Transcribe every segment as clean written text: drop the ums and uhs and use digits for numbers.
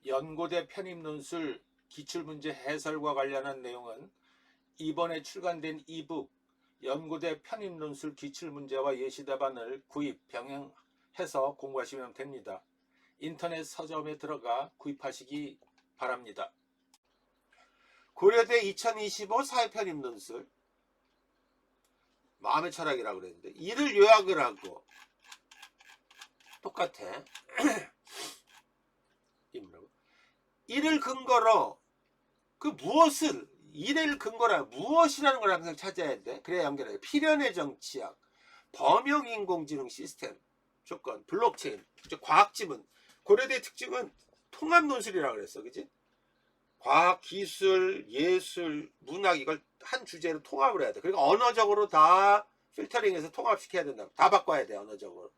연고대 편입논술 기출문제 해설과 관련한 내용은 이번에 출간된 이북 연고대 편입논술 기출문제와 예시답안을 구입, 병행해서 공부하시면 됩니다. 인터넷 서점에 들어가 구입하시기 바랍니다. 고려대 2025 사회편입논술 마음의 철학이라고 그랬는데 이를 요약을 하고 똑같아. 이를 근거로 그 무엇을 이를 근거라 무엇이라는 걸 항상 찾아야 돼. 그래야 연결해. 필연의 정치학, 범용인공지능 시스템, 조건, 블록체인, 과학지문. 고려대 특징은 통합논술이라고 그랬어, 그지? 과학, 기술, 예술, 문학 이걸 한 주제로 통합을 해야 돼. 그러니까 언어적으로 다 필터링해서 통합시켜야 된다. 다 바꿔야 돼, 언어적으로.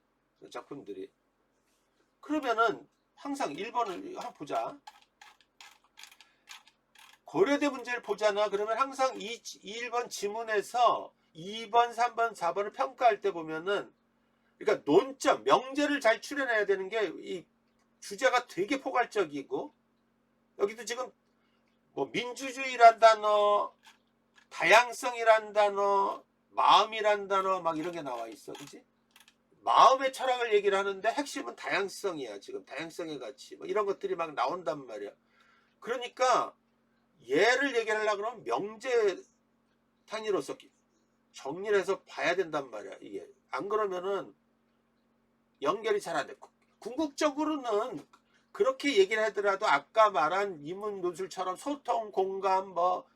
작품들이. 그러면은 항상 1번을 한번 보자. 고려대 문제를 보잖아. 그러면 항상 1번 지문에서 2번, 3번, 4번을 평가할 때 보면은 그러니까 논점, 명제를 잘 추려내야 되는 게 이 주제가 되게 포괄적이고 여기도 지금 뭐 민주주의란 단어, 다양성이란 단어, 마음이란 단어 막 이런 게 나와 있어. 그치? 마음의 철학을 얘기를 하는데 핵심은 다양성이야. 지금 다양성의 가치 뭐 이런 것들이 막 나온단 말이야. 그러니까 얘를 얘기하려고 그러면 명제 단위로서 정리를 해서 봐야 된단 말이야. 이게 안 그러면은 연결이 잘 안 돼. 궁극적으로는 그렇게 얘기를 하더라도 아까 말한 이문 논술처럼 소통, 공감 뭐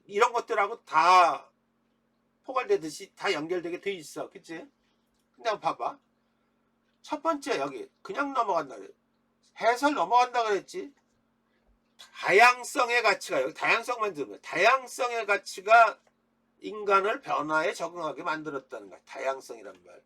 이런 것들하고 다 포괄되듯이 다 연결되게 돼 있어. 그치? 근데 한번 봐봐. 첫 번째 여기 그냥 넘어간다 그래. 해설 넘어간다 그랬지. 다양성의 가치가 여기 다양성만 들으면 다양성의 가치가 인간을 변화에 적응하게 만들었다는 거야. 다양성이란 말.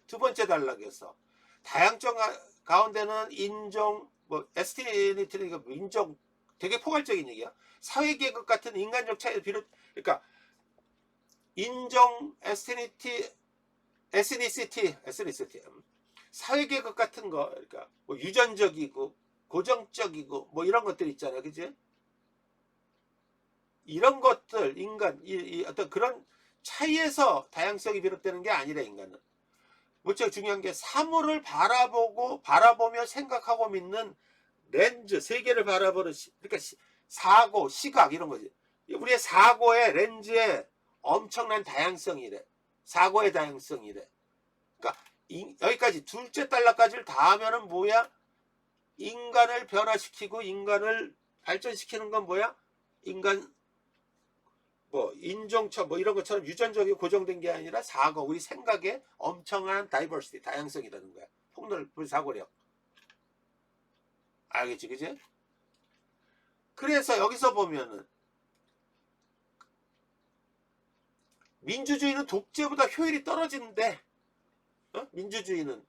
두 번째 단락에서 다양성 가운데는 인종, 뭐 에스티니티는 민족 되게 포괄적인 얘기야. 사회계급 같은 인간적 차이를 비롯, 그러니까 인종, 에스니시티, 사회계급 같은 거, 그러니까 뭐 유전적이고 고정적이고 뭐 이런 것들 있잖아요, 그지? 이런 것들 인간 이 어떤 그런 차이에서 다양성이 비롯되는 게 아니라 인간은 무척 중요한 게 사물을 바라보며 생각하고 믿는 렌즈, 세계를 바라보는 그러니까 사고, 시각 이런 거지. 우리의 사고의 렌즈에 엄청난 다양성이래. 사고의 다양성이래. 그러니까 여기까지 둘째 단락까지를 다 하면은 뭐야? 인간을 변화시키고 인간을 발전시키는 건 뭐야? 인간 뭐 인종처 뭐 이런 것처럼 유전적이고 고정된 게 아니라 사고, 우리 생각에 엄청난 다이버시티, 다양성이라는 거야. 폭넓은 사고력. 알겠지, 그지? 그래서 여기서 보면은 민주주의는 독재보다 효율이 떨어지는데, 민주주의는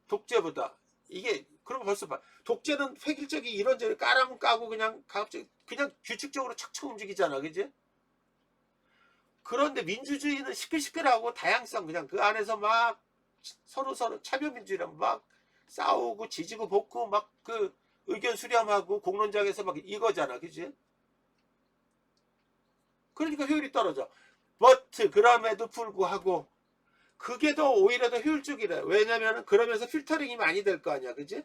독재보다 이게 그럼 벌써 봐. 독재는 획일적이 이런저런 까라면 까고 그냥 가급적 그냥 규칙적으로 척척 움직이잖아, 그지? 그런데 민주주의는 시끌시끌하고 다양성 그냥 그 안에서 막 서로 차별민주주의랑 막 싸우고 지지고 볶고 막 그 의견 수렴하고 공론장에서 막 이거잖아, 그지? 그러니까 효율이 떨어져. but 그럼에도 불구하고 그게 더 오히려 더 효율적이래. 왜냐면은 그러면서 필터링이 많이 될 거 아니야, 그지?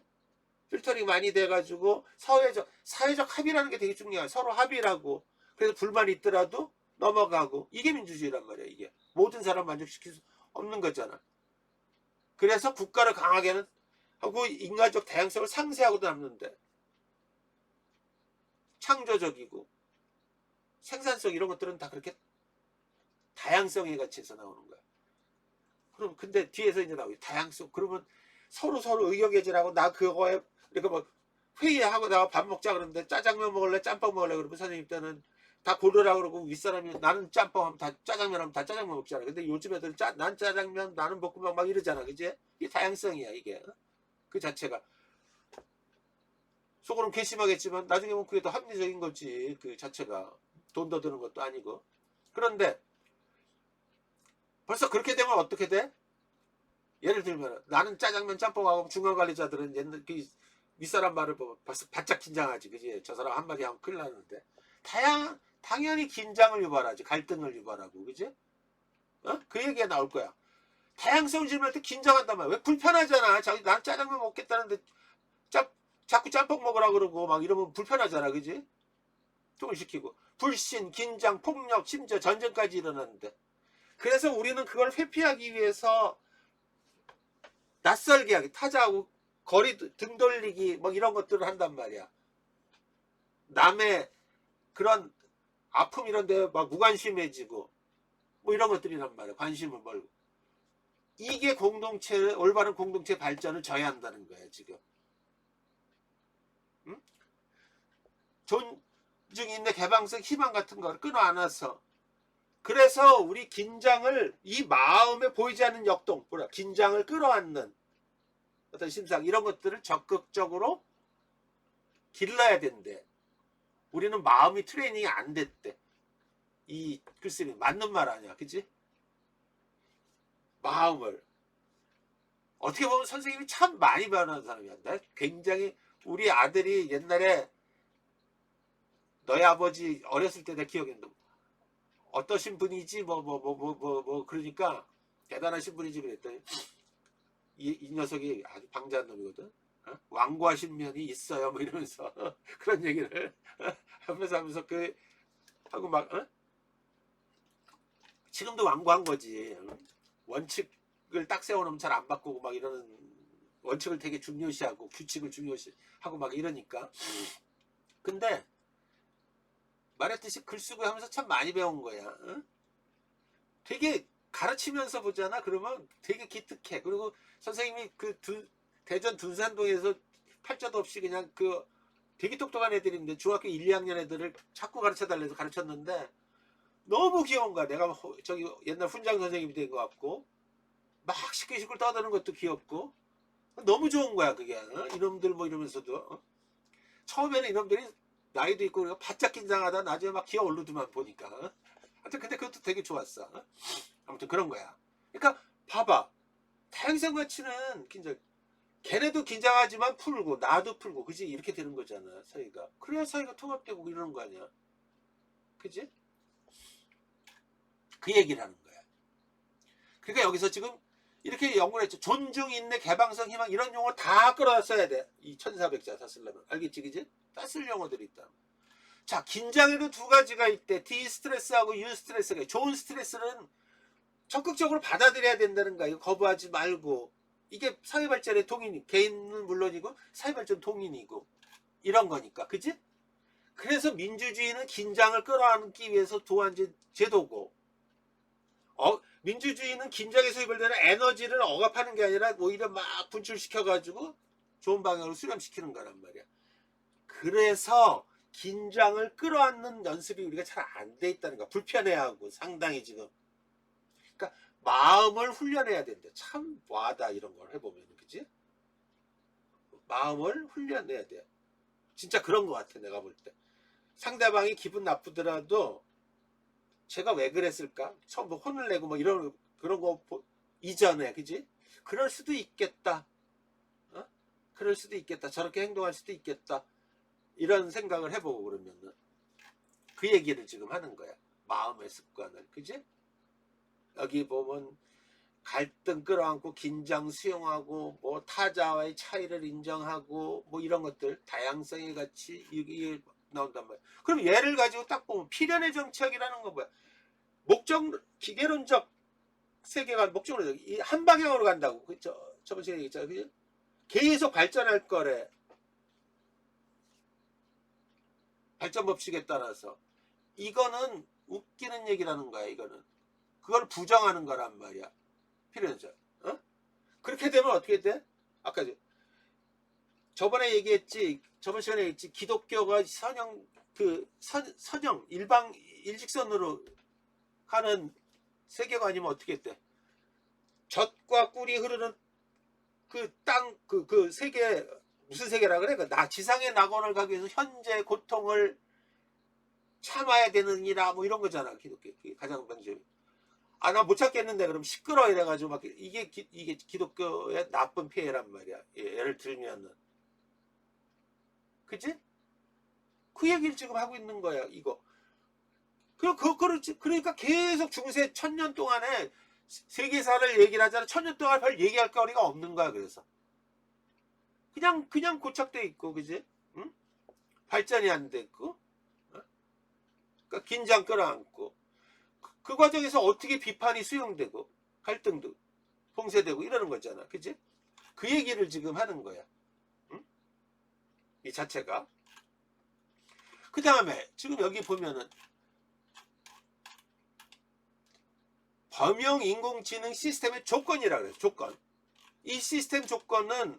필터링 많이 돼가지고 사회적 합의라는 게 되게 중요해. 서로 합의라고. 그래서 불만이 있더라도 넘어가고 이게 민주주의란 말이야. 이게 모든 사람 만족시킬 수 없는 거잖아. 그래서 국가를 강하게는 하고 인간적 다양성을 상쇄하고도 남는데 창조적이고 생산성 이런 것들은 다 그렇게 다양성의 가치에서 나오는 거야. 그럼 근데 뒤에서 이제 나오지 다양성. 그러면 서로 의견 개진하고 나 그거에 그러니까 뭐 회의하고 나와 밥 먹자 그러는데 짜장면 먹을래 짬뽕 먹을래 그러면 선생님 때는 다 고르라 그러고 윗사람이 나는 짬뽕 하면 다 짜장면 하면 다 짜장면 먹잖아. 근데 요즘 애들 난 짜장면 나는 볶음밥 막 이러잖아, 그지? 이게 다양성이야 이게. 그 자체가 속으로는 괘씸하겠지만 나중에 보면 그게 더 합리적인 거지. 그 자체가 돈 더 드는 것도 아니고. 그런데 벌써 그렇게 되면 어떻게 돼? 예를 들면 나는 짜장면 짬뽕하고 중간관리자들은 옛날 윗사람 말을 보면 벌써 바짝 긴장하지, 그지? 저 사람 한마디 하면 큰일 나는데. 당연히 긴장을 유발하지. 갈등을 유발하고, 그지? 어? 그 얘기가 나올 거야. 다양성을 질문할 때 긴장한단 말이야. 왜? 불편하잖아. 난 짜장면 먹겠다는데 자꾸 짬뽕 먹으라 그러고 막 이러면 불편하잖아, 그지? 똥을 시키고. 불신, 긴장, 폭력, 심지어 전쟁까지 일어나는데. 그래서 우리는 그걸 회피하기 위해서 낯설게 하기, 타자하고 거리 등 돌리기 뭐 이런 것들을 한단 말이야. 남의 그런 아픔 이런 데 막 무관심해지고 뭐 이런 것들이란 말이야. 관심을 멀고. 이게 올바른 공동체 발전을 저해한다는 거야, 지금. 응? 존중, 인내, 개방성, 희망 같은 걸 끊어안아서. 그래서 우리 긴장을, 이 마음에 보이지 않는 역동, 긴장을 끌어안는 어떤 심상, 이런 것들을 적극적으로 길러야 된대. 우리는 마음이 트레이닝이 안 됐대. 이 글쓰기 맞는 말 아니야, 그치? 마음을. 어떻게 보면 선생님이 참 많이 변한 사람이었다. 굉장히, 우리 아들이 옛날에 너희 아버지 어렸을 때 내 기억에 어떠신 분이지 그러니까 대단하신 분이지 그랬더니 이 녀석이 아주 방자한 놈이거든. 어? 완고하신 면이 있어요 뭐 이러면서 그런 얘기를 하면서 하고 막 지금도 완고한 거지. 원칙을 딱 세워놓으면 잘 안 바꾸고 막 이러는, 원칙을 되게 중요시하고 규칙을 중요시하고 막 이러니까. 근데 말했듯이 글 쓰고 하면서 참 많이 배운 거야. 되게 가르치면서 보잖아. 그러면 되게 기특해. 그리고 선생님이 대전 둔산동에서 팔자도 없이 그냥 되게 똑똑한 애들인데 중학교 1, 2학년 애들을 자꾸 가르쳐달래서 가르쳤는데 너무 귀여운 거야. 내가 저기 옛날 훈장 선생님이 된 것 같고 막 시끌시끌 떠드는 것도 귀엽고 너무 좋은 거야 그게. 이놈들 뭐 이러면서도 처음에는 이놈들이 나이도 있고 바짝 긴장하다 나중에 막 기어 오르더만 보니까. 하여튼 근데 그것도 되게 좋았어. 아무튼 그런 거야. 그러니까 봐봐. 다양성 가치는 걔네도 긴장하지만 풀고 나도 풀고 그지? 이렇게 되는 거잖아 사이가. 그래야 사이가 통합되고 이러는 거 아니야. 그지? 그 얘기를 하는 거야. 그러니까 여기서 지금 이렇게 연구를 했죠. 존중, 인내, 개방성, 희망 이런 용어 다 끌어다 써야 돼. 이 1400자 다 쓰려면. 알겠지 그지? 다 쓸 용어들이 있다. 자, 긴장에도 두 가지가 있대. 디스트레스하고 유스트레스가. 좋은 스트레스는 적극적으로 받아들여야 된다는 거야. 이거 거부하지 말고. 이게 사회발전의 동인이, 개인은 물론이고 사회발전 동인이고 이런 거니까. 그지? 그래서 민주주의는 긴장을 끌어안기 위해서 도한 제도고, 민주주의는 긴장에서 유발되는 에너지를 억압하는 게 아니라 오히려 막 분출시켜가지고 좋은 방향으로 수렴시키는 거란 말이야. 그래서 긴장을 끌어안는 연습이 우리가 잘 안 돼 있다는 거야. 불편해하고 상당히 지금. 그러니까 마음을 훈련해야 된대. 참 와다 이런 걸 해보면. 그치? 마음을 훈련해야 돼. 진짜 그런 것 같아 내가 볼 때. 상대방이 기분 나쁘더라도 제가 왜 그랬을까? 처음 혼을 내고 뭐 그런 거 이전에, 그지? 그럴 수도 있겠다. 그럴 수도 있겠다. 저렇게 행동할 수도 있겠다. 이런 생각을 해보고 그러면은 그 얘기를 지금 하는 거야. 마음의 습관을, 그지? 여기 보면 갈등 끌어안고 긴장 수용하고 뭐 타자와의 차이를 인정하고 뭐 이런 것들 다양성의 가치 이게 나온단 말이야. 그럼 얘를 가지고 딱 보면 필연의 정착이라는 건 뭐야? 기계론적 세계관 목적으로 한 방향으로 간다고. 저번 시간에 얘기했잖아. 그죠? 계속 발전할 거래. 발전 법칙에 따라서. 이거는 웃기는 얘기라는 거야. 이거는 그걸 부정하는 거란 말이야. 필연적. 그렇게 되면 어떻게 돼? 아까 저번에 얘기했지. 저번 시간에 얘기했지. 기독교가 선형 일직선으로 가는 세계관이면 어떻게 돼? 젖과 꿀이 흐르는 그 세계, 무슨 세계라 그래? 지상의 낙원을 가기 위해서 현재 고통을 참아야 되느니라 뭐 이런 거잖아. 기독교 가장 먼저. 나 못 찾겠는데 그럼 시끄러 이래가지고 막 이게 기독교의 나쁜 피해란 말이야. 예를 들면은 그지? 그 얘기를 지금 하고 있는 거야, 이거. 그러니까 계속 중세 1000년 동안에 세계사를 얘기를 하잖아. 1000년 동안 별 얘기할 거리가 없는 거야. 그래서 그냥 고착돼 있고, 그지? 응? 발전이 안 됐고, 어? 그러니까 긴장 끌어안고, 그 과정에서 어떻게 비판이 수용되고 갈등도 봉쇄되고 이러는 거잖아. 그지? 그 얘기를 지금 하는 거야. 응? 이 자체가. 그 다음에 지금 여기 보면은 범용 인공지능 시스템의 조건이라고 그래요. 조건. 이 시스템 조건은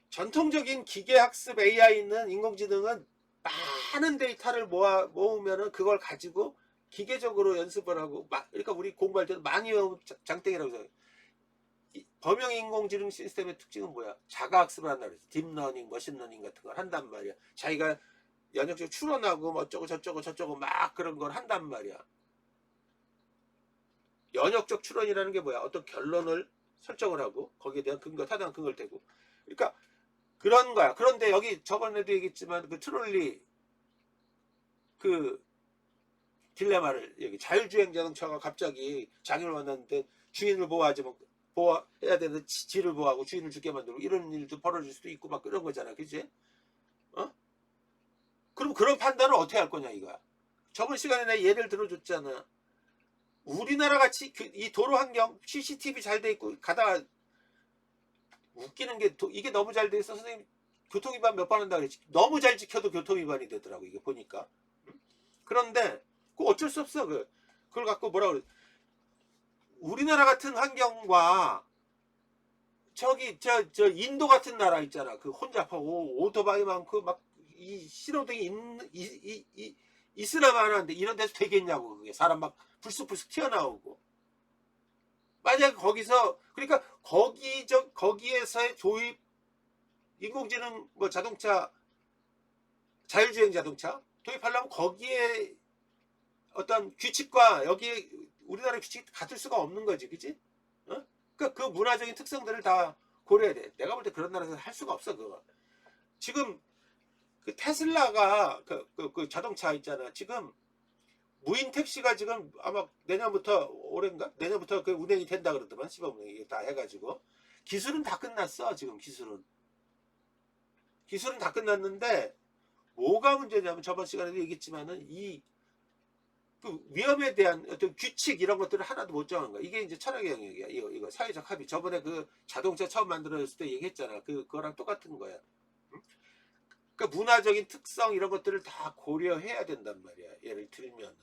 전통적인 기계학습 AI는 인공지능은 많은 데이터를 모으면은 그걸 가지고 기계적으로 연습을 하고 그러니까 우리 공부할 때도 많이 외우면 장땡이라고 생각해요. 범용 인공지능 시스템의 특징은 뭐야? 자가학습을 한다 그랬어. 딥러닝, 머신러닝 같은 걸 한단 말이야. 자기가 연역적으로 추론하고 뭐 어쩌고 저쩌고 막 그런 걸 한단 말이야. 연역적 추론이라는 게 뭐야? 어떤 결론을 설정을 하고 거기에 대한 타당한 근거를 대고. 그러니까 그런 거야. 그런데 여기 저번에도 얘기했지만 그 트롤리 그 딜레마를 여기 자율주행 자동차가 갑자기 장애를 만났는데 주인을 보호하지 뭐 보호해야 되는데 지를 보호하고 주인을 죽게 만들고 이런 일도 벌어질 수도 있고 막 그런 거잖아. 그지? 어? 그럼 그런 판단을 어떻게 할 거냐 이거야. 저번 시간에 내가 예를 들어줬잖아. 우리나라 같이 이 도로 환경 CCTV 잘 돼 있고 가다가 웃기는 게 이게 너무 잘 돼 있어. 선생님 교통위반 몇 번 한다 그랬지. 너무 잘 지켜도 교통위반이 되더라고 이게 보니까. 그런데 그 어쩔 수 없어. 그걸 갖고 뭐라 그래. 우리나라 같은 환경과 저기 저 인도 같은 나라 있잖아. 그 혼잡하고 오토바이 많고 막 이 신호등이 있으나 마나인데 이런 데서 되겠냐고. 그게 사람 막 불쑥불쑥 튀어나오고. 만약 거기서 그러니까 거기에서의 도입 인공지능 뭐 자동차 자율주행 자동차 도입하려면 거기에 어떤 규칙과 여기 우리나라 규칙이 같을 수가 없는 거지, 그지? 어? 그러니까 그 문화적인 특성들을 다 고려해야 돼. 내가 볼 때 그런 나라에서 할 수가 없어 그거. 지금 그 테슬라가 그 자동차 있잖아. 지금 무인 택시가 지금 아마 내년부터 올해인가? 내년부터 그 운행이 된다 그러더만 시범 운행이 다 해가지고 기술은 다 끝났어. 지금 기술은 다 끝났는데 뭐가 문제냐면 저번 시간에도 얘기했지만은 그 위험에 대한 어떤 규칙 이런 것들을 하나도 못 정한 거야. 이게 이제 철학의 영역이야. 이거 사회적 합의. 저번에 그 자동차 처음 만들어졌을 때 얘기했잖아. 그거랑 똑같은 거야. 응? 그러니까 문화적인 특성 이런 것들을 다 고려해야 된단 말이야. 예를 들면은.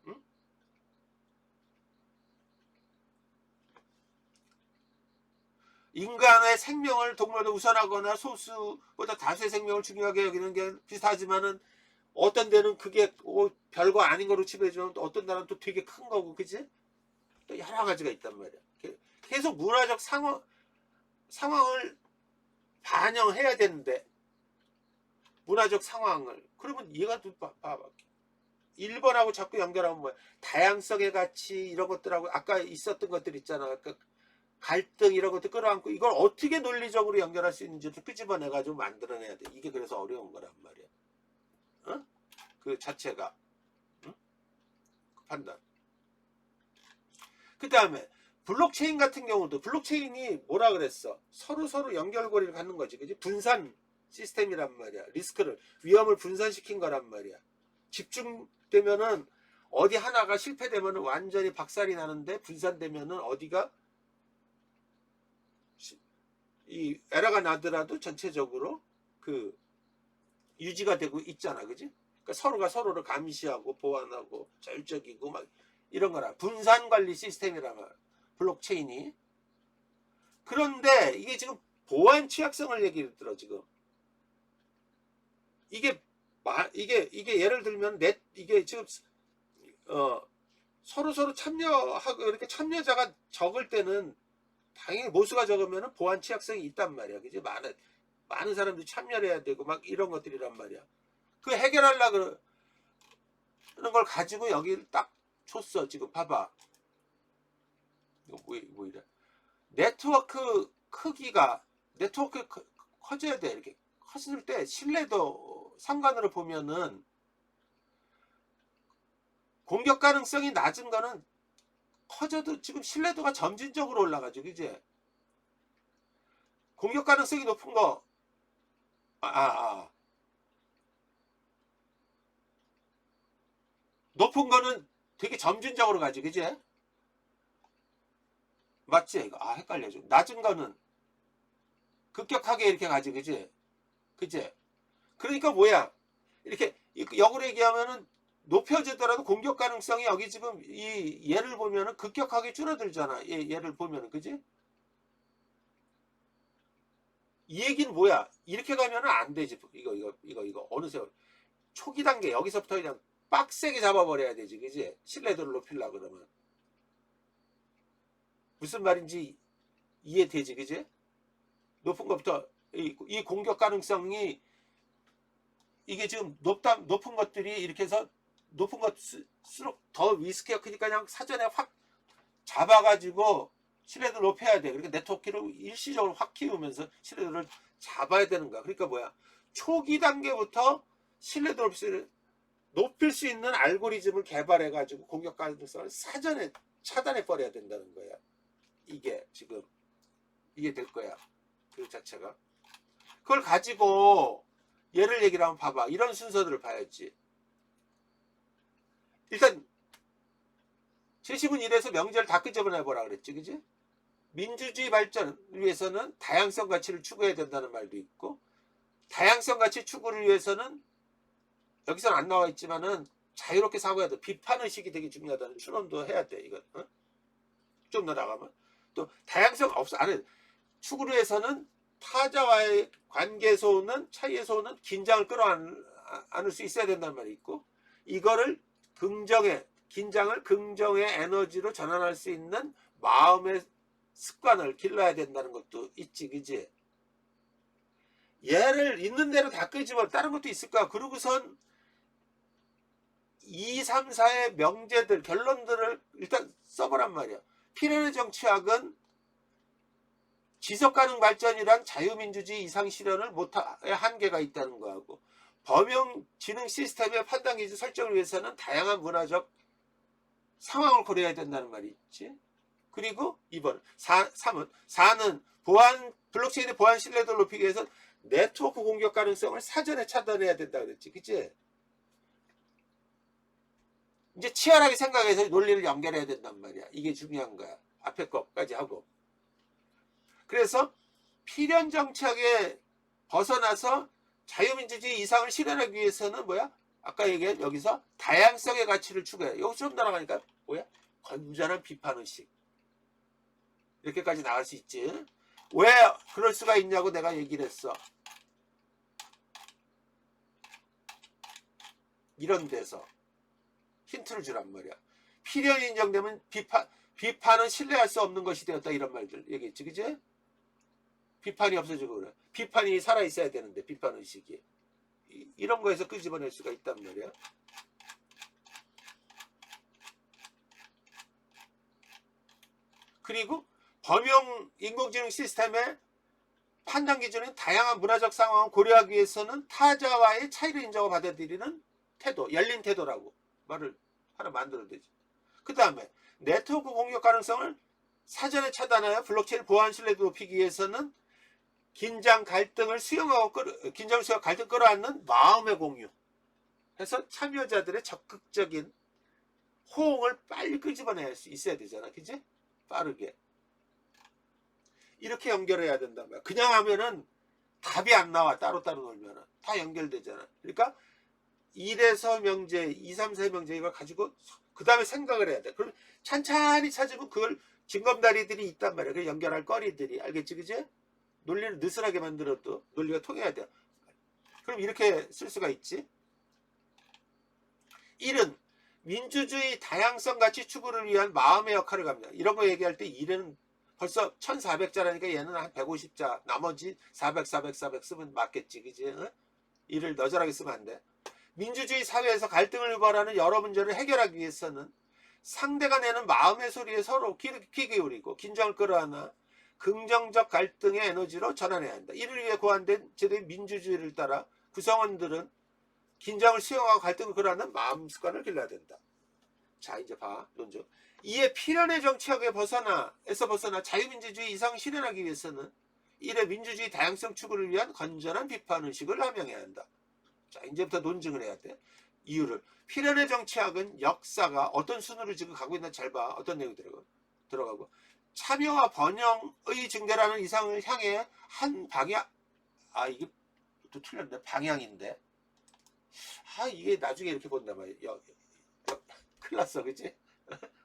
응? 인간의 생명을 동물보다 우선하거나 소수보다 다수의 생명을 중요하게 여기는 게 비슷하지만은 어떤 데는 그게 별거 아닌 거로 치부해주면 어떤 데는 또 되게 큰 거고, 그치? 또 여러 가지가 있단 말이야. 계속 문화적 상황을 반영해야 되는데, 문화적 상황을. 그러면 얘가 또 봐봐. 1번하고 자꾸 연결하면 뭐야? 다양성의 가치, 이런 것들하고, 아까 있었던 것들 있잖아. 그러니까 갈등, 이런 것들 끌어안고, 이걸 어떻게 논리적으로 연결할 수 있는지를 끄집어내가지고 만들어내야 돼. 이게 그래서 어려운 거란 말이야. 어? 그 자체가. 응? 그 판단. 그 다음에 블록체인 같은 경우도 블록체인이 뭐라 그랬어? 서로 연결고리를 갖는 거지. 그지? 분산 시스템이란 말이야. 리스크를 위험을 분산시킨 거란 말이야. 집중되면은 어디 하나가 실패되면은 완전히 박살이 나는데 분산되면은 어디가 이 에러가 나더라도 전체적으로 그 유지가 되고 있잖아. 그지? 그러니까 서로가 서로를 감시하고 보완하고 자율적이고 막 이런 거라. 분산 관리 시스템이란 말이야. 블록체인이. 그런데 이게 지금 보안 취약성을 얘기를 들어 지금. 이게 예를 들면 이게 지금 서로 참여하고 이렇게 참여자가 적을 때는 당연히 모수가 적으면 보안 취약성이 있단 말이야. 그지? 많은 사람들이 참여를 해야 되고 막 이런 것들이란 말이야. 그 해결하려고 그런 걸 가지고 여기를 딱 줬어. 지금 봐봐. 뭐 이래. 네트워크 크기가 커져야 돼. 이렇게 컸을 때 신뢰도 상관으로 보면은 공격 가능성이 낮은 거는 커져도 지금 신뢰도가 점진적으로 올라가죠. 그지? 공격 가능성이 높은 거, 높은 거는 되게 점진적으로 가지. 그지? 맞지? 이거 헷갈려. 좀 낮은 거는 급격하게 이렇게 가지. 그지? 그지? 그러니까 뭐야? 이렇게 역으로 얘기하면은 높여지더라도 공격 가능성이 여기 지금 이 얘를 보면은 급격하게 줄어들잖아. 얘를 보면은. 그지? 이 얘기는 뭐야? 이렇게 가면은 안 되지. 이거 어느새 초기 단계 여기서부터 그냥 빡세게 잡아버려야 되지. 그지? 신뢰도를 높이려고 그러면. 무슨 말인지 이해되지. 그지? 높은 것부터 이 공격 가능성이 이게 지금 높은 것들이 이렇게 해서 높은 것수록 더 리스크가 크니까 그냥 사전에 확 잡아가지고 신뢰도를 높여야 돼. 그러니까 네트워크를 일시적으로 확 키우면서 신뢰도를 잡아야 되는 거야. 그러니까 뭐야? 초기 단계부터 신뢰도를 높일 수 있는 알고리즘을 개발해가지고 공격 가능성을 사전에 차단해 버려야 된다는 거야. 이게 지금 이게 될 거야. 그 자체가. 그걸 가지고 예를 얘기를 한번 봐봐. 이런 순서들을 봐야지. 일단 제시문 1에서 명제를 다 끄집어내보라 그랬지. 그지? 민주주의 발전을 위해서는 다양성 가치를 추구해야 된다는 말도 있고, 다양성 가치 추구를 위해서는 여기서는 안 나와 있지만은 자유롭게 사고해야 돼. 비판의식이 되게 중요하다는 추론도 해야 돼. 이건 좀 더 나가면 또 다양성 안 해. 추구를 위해서는 타자와의 관계에서 차이에서 오는 긴장을 끌어안을 수 있어야 된다는 말이 있고, 이거를 긴장을 긍정의 에너지로 전환할 수 있는 마음의 습관을 길러야 된다는 것도 있지. 그지? 얘를 있는 대로 다 끄집어. 다른 것도 있을 거야. 그러고선 2, 3, 4의 명제들 결론들을 일단 써보란 말이야. 필연의 정치학은 지속가능 발전이란 자유민주주의 이상 실현을 못할 한계가 있다는 거하고, 범용지능 시스템의 판단 기준 설정을 위해서는 다양한 문화적 상황을 고려해야 된다는 말이 있지. 그리고 2번 4는 블록체인의 보안 신뢰도를 높이기 위해서 네트워크 공격 가능성을 사전에 차단해야 된다 그랬지. 그치? 이제 치열하게 생각해서 논리를 연결해야 된단 말이야. 이게 중요한 거야. 앞에 것까지 하고. 그래서 필연 정착에 벗어나서 자유민주주의 이상을 실현하기 위해서는 뭐야? 아까 얘기한 여기서 다양성의 가치를 추구해. 여기서 좀 날아가니까 뭐야? 건전한 비판의식. 이렇게까지 나갈 수 있지. 왜 그럴 수가 있냐고 내가 얘기를 했어. 이런 데서 힌트를 주란 말이야. 필연이 인정되면 비판은 신뢰할 수 없는 것이 되었다. 이런 말들 얘기했지. 그지? 비판이 없어지고 그래. 비판이 살아있어야 되는데 비판의식이. 이런 거에서 끄집어낼 수가 있단 말이야. 그리고 범용 인공지능 시스템의 판단 기준은 다양한 문화적 상황을 고려하기 위해서는 타자와의 차이를 인정하고 받아들이는 태도, 열린 태도라고 말을 하나 만들어야 되지. 그 다음에 네트워크 공격 가능성을 사전에 차단하여 블록체인 보안 신뢰도 높이기 위해서는 긴장 갈등을 수용하고 갈등 끌어안는 마음의 공유 해서 참여자들의 적극적인 호응을 빨리 끄집어낼 수 있어야 되잖아. 그지? 빠르게. 이렇게 연결해야 된단 말이야. 그냥 하면은 답이 안 나와. 따로따로 놀면은. 다 연결되잖아. 그러니까 1에서 명제, 2, 3, 4 명제 이걸 가지고 그 다음에 생각을 해야 돼. 그럼 찬찬히 찾으면 그걸 징검다리들이 있단 말이야. 그 연결할 거리들이. 알겠지? 그지? 논리를 느슨하게 만들어도 논리가 통해야 돼. 그럼 이렇게 쓸 수가 있지. 1은 민주주의 다양성 가치 추구를 위한 마음의 역할을 갑니다. 이런 거 얘기할 때 1은 벌써 1400자라니까 얘는 한 150자 나머지 400 쓰면 맞겠지. 그지? 1을 너절하게 쓰면 안 돼. 민주주의 사회에서 갈등을 유발하는 여러 문제를 해결하기 위해서는 상대가 내는 마음의 소리에 서로 귀 기울이고 긴장을 끌어안아 긍정적 갈등의 에너지로 전환해야 한다. 이를 위해 고안된 제도의 민주주의를 따라 구성원들은 긴장을 수용하고 갈등을 끌어안는 마음 습관을 길러야 된다. 자, 이제 봐. 논증. 이에 필연의 정치학에 벗어나 자유민주주의 이상 실현하기 위해서는 이래 민주주의 다양성 추구를 위한 건전한 비판의식을 함양해야 한다. 자, 이제부터 논증을 해야 돼. 이유를. 필연의 정치학은 역사가 어떤 순으로 지금 가고 있나 잘 봐. 어떤 내용이 들어가고. 참여와 번영의 증대라는 이상을 향해 한 방향. 아, 이게 또 틀렸네. 방향인데. 아, 이게 나중에 이렇게 본단 말이야. 큰일 났어, 그치?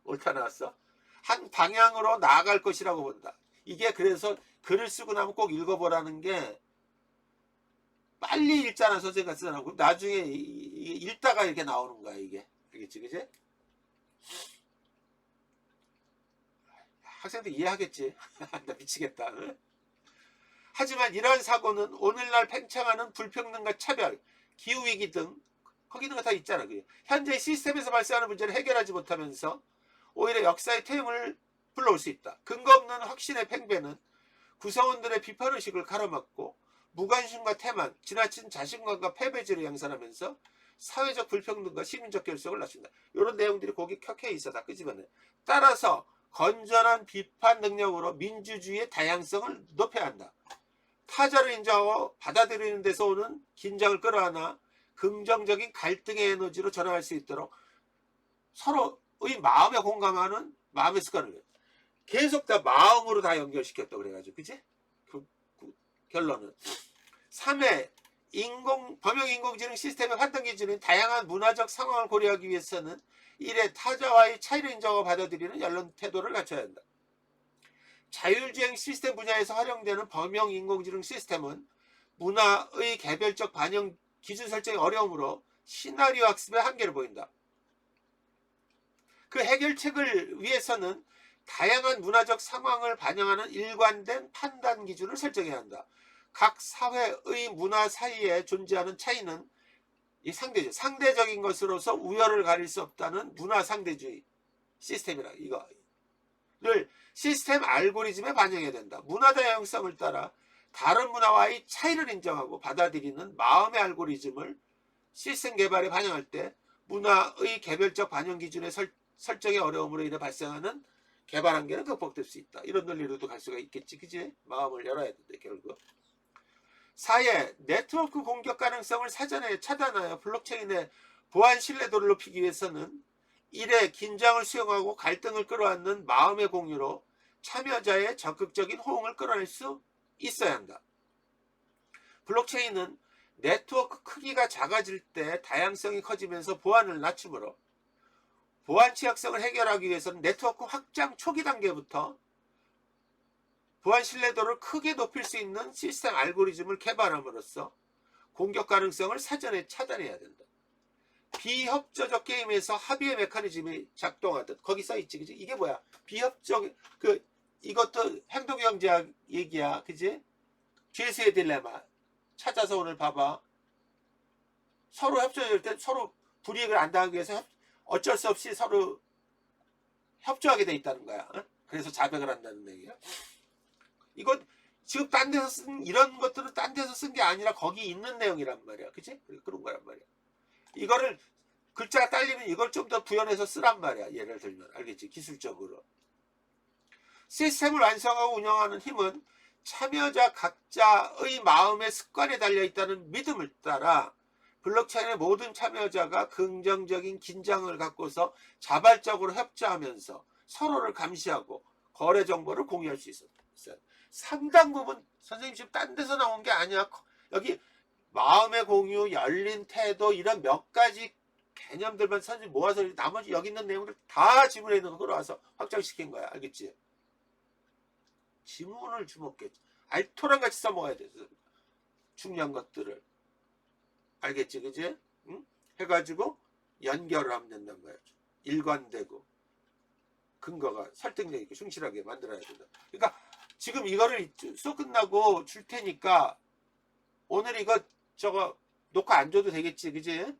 옳다 나왔어. 한 방향으로 나아갈 것이라고 본다. 이게 그래서 글을 쓰고 나면 꼭 읽어보라는 게, 빨리 읽잖아, 선생님가 쓰라고. 나중에 읽다가 이렇게 나오는 거야, 이게. 알겠지, 그치? 학생들 이해하겠지? 나 미치겠다. 하지만 이러한 사고는 오늘날 팽창하는 불평등과 차별, 기후위기 등 거기 있는 거 다 있잖아. 현재 시스템에서 발생하는 문제를 해결하지 못하면서 오히려 역사의 퇴행을 불러올 수 있다. 근거 없는 확신의 팽배는 구성원들의 비판의식을 가로막고 무관심과 태만, 지나친 자신감과 패배지를 양산하면서 사회적 불평등과 시민적 결속을 낮춘다. 이런 내용들이 거기 켜켜 있어. 다 끄집어내. 따라서 건전한 비판 능력으로 민주주의의 다양성을 높여야 한다. 타자를 인정하고 받아들이는 데서 오는 긴장을 끌어안아 긍정적인 갈등의 에너지로 전환할 수 있도록 서로의 마음에 공감하는 마음의 습관을 계속 다 마음으로 다 연결시켰다 그래가지고, 그치? 결론은 3회 범용 인공지능 시스템의 판단 기준인 다양한 문화적 상황을 고려하기 위해서는 1회 타자와의 차이를 인정하고 받아들이는 연론 태도를 갖춰야 한다. 자율주행 시스템 분야에서 활용되는 범용 인공지능 시스템은 문화의 개별적 반영 기준 설정이 어려우므로 시나리오 학습의 한계를 보인다. 그 해결책을 위해서는 다양한 문화적 상황을 반영하는 일관된 판단 기준을 설정해야 한다. 각 사회의 문화 사이에 존재하는 차이는 이 상대적인 것으로서 우열을 가릴 수 없다는 문화 상대주의 시스템이라 이거를 시스템 알고리즘에 반영해야 된다. 문화 다양성을 따라 다른 문화와의 차이를 인정하고 받아들이는 마음의 알고리즘을 시스템 개발에 반영할 때 문화의 개별적 반영 기준의 설정의 어려움으로 인해 발생하는 개발 한계는 극복될 수 있다. 이런 논리로도 갈 수가 있겠지, 그지? 마음을 열어야 된다, 결국. 4회 네트워크 공격 가능성을 사전에 차단하여 블록체인의 보안 신뢰도를 높이기 위해서는 1회 긴장을 수용하고 갈등을 끌어안는 마음의 공유로 참여자의 적극적인 호응을 끌어낼 수 있어야 한다. 블록체인은 네트워크 크기가 작아질 때 다양성이 커지면서 보안을 낮추므로 보안 취약성을 해결하기 위해서는 네트워크 확장 초기 단계부터 보안 신뢰도를 크게 높일 수 있는 시스템 알고리즘을 개발함으로써 공격 가능성을 사전에 차단해야 된다. 비협조적 게임에서 합의의 메커니즘이 작동하듯 거기 써있지, 그지? 이게 뭐야? 비협적 이것도 행동경제학 얘기야, 그지? 죄수의 딜레마 찾아서 오늘 봐봐. 서로 협조할 때 서로 불이익을 안 당하기 위해서 어쩔 수 없이 서로 협조하게 돼 있다는 거야. 그래서 자백을 한다는 얘기야. 이거 지금 딴 데서 쓴 이런 것들은 딴 데서 쓴 게 아니라 거기 있는 내용이란 말이야. 그치? 그런 거란 말이야. 이거를 글자가 딸리면 이걸 좀 더 구현해서 쓰란 말이야. 예를 들면. 알겠지? 기술적으로. 시스템을 완성하고 운영하는 힘은 참여자 각자의 마음의 습관에 달려있다는 믿음을 따라 블록체인의 모든 참여자가 긍정적인 긴장을 갖고서 자발적으로 협조하면서 서로를 감시하고 거래 정보를 공유할 수 있어요. 상당 부분 선생님 지금 딴 데서 나온 게 아니야. 여기 마음의 공유, 열린 태도 이런 몇 가지 개념들만 선생님 모아서 나머지 여기 있는 내용들 다 지문에 있는 거 끌어와서 확장시킨 거야. 알겠지? 지문을 주목했지. 알토란같이 써먹어야 돼. 중요한 것들을. 알겠지? 그지? 응? 해가지고 연결을 하면 된단 말이야. 일관되고 근거가 설득력 있고 충실하게 만들어야 된다. 그러니까 지금 이거를 수업 끝나고 줄 테니까 오늘 이거 저거 녹화 안 줘도 되겠지, 그지?